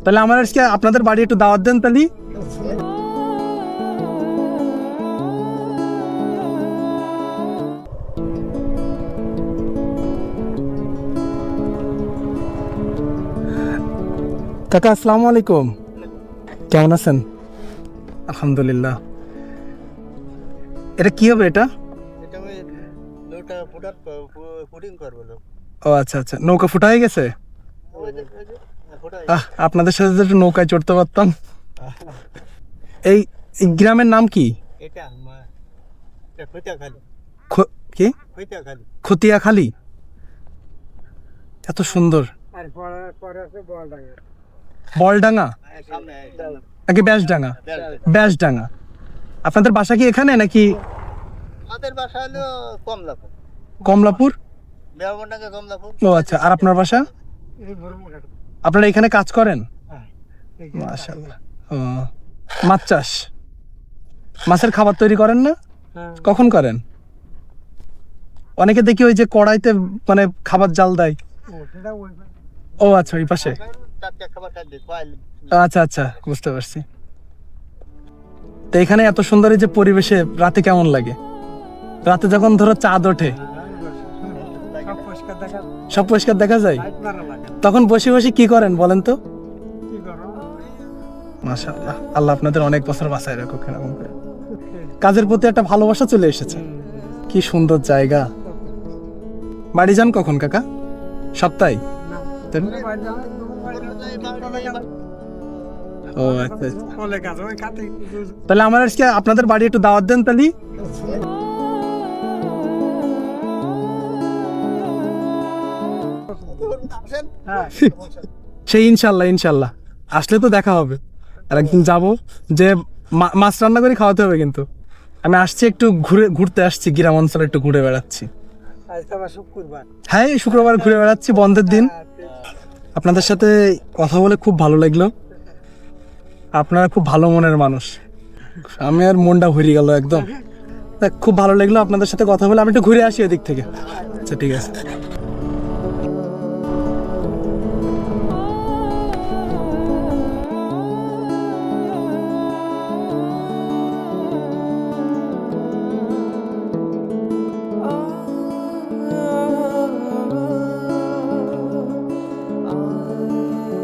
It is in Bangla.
তাহলে আমার আজকে আপনাদের বাড়ি একটু দাওয়াত দেন তাহলে। কাকা আসসালামু আলাইকুম, কেমন আছেন? আলহামদুলিল্লাহ। এটা কি হবে? এটা ও আচ্ছা আচ্ছা, নৌকা ফুটা হয়ে গেছে। আপনাদের সাথে তো একটু নৌকায় চড়তে পারতাম। এই গ্রামের নাম কি? কি খতিয়াখালী? এত সুন্দর। বলডাঙ্গা নাকি ব্যাসডাঙ্গা? ব্যাসডাঙ্গা। আপনাদের বাসা কি এখানে নাকি? আমাদের বাসা হলো কমলাপুর। কমলাপুর? কমলাপুর। ও আচ্ছা। আর আপনার বাসা? আপনারা এখানে কাজ করেন? মাশাআল্লাহ। ও, মাছ চাষ, মাছের খাবার তৈরি করেন না? কখন করেন? অনেকে দেখি ওই যে কড়াইতে মানে খাবার জাল দেয়। ও আচ্ছা, ওই পাশে। আচ্ছা আচ্ছা, বুঝতে পারছি। তো এখানে এত সুন্দর এই যে পরিবেশে রাতে কেমন লাগে? রাতে যখন ধরো চাঁদ ওঠে, সব পরিষ্কার দেখা যায়, তখন বসে বসে কি করেন বলেন তো? মাশাআল্লাহ, আল্লাহ আপনাদের অনেক বছর বাঁচায় রাখুক এরকম করে। কাজের প্রতি একটা ভালোবাসা চলে এসেছে। কি সুন্দর জায়গা। বাড়ি যান কখন কাকা? সপ্তাহে? ও আচ্ছা। তাহলে আমার আজকে আপনাদের বাড়ি একটু দাওয়াত দেন তাহলে। সেই ইনশাল্লাহ ইনশাল্লাহ আসলে তো দেখা হবে। আর একদিন যাবো, যে মাছ রান্না করে খাওয়াতে হবে। কিন্তু আমি আসছি একটু ঘুরতে আসছি, গ্রাম অঞ্চলে একটু ঘুরে বেড়াচ্ছি। হ্যাঁ, শুক্রবার ঘুরে বেড়াচ্ছি, বন্ধের দিন। আপনাদের সাথে কথা বলে খুব ভালো লাগলো। আপনারা খুব ভালো মনের মানুষ। আমি আর মনটা ভরে গেল একদম। খুব ভালো লাগলো আপনাদের সাথে কথা বলে। আমি একটু ঘুরে আসি এদিক থেকে। আচ্ছা ঠিক আছে।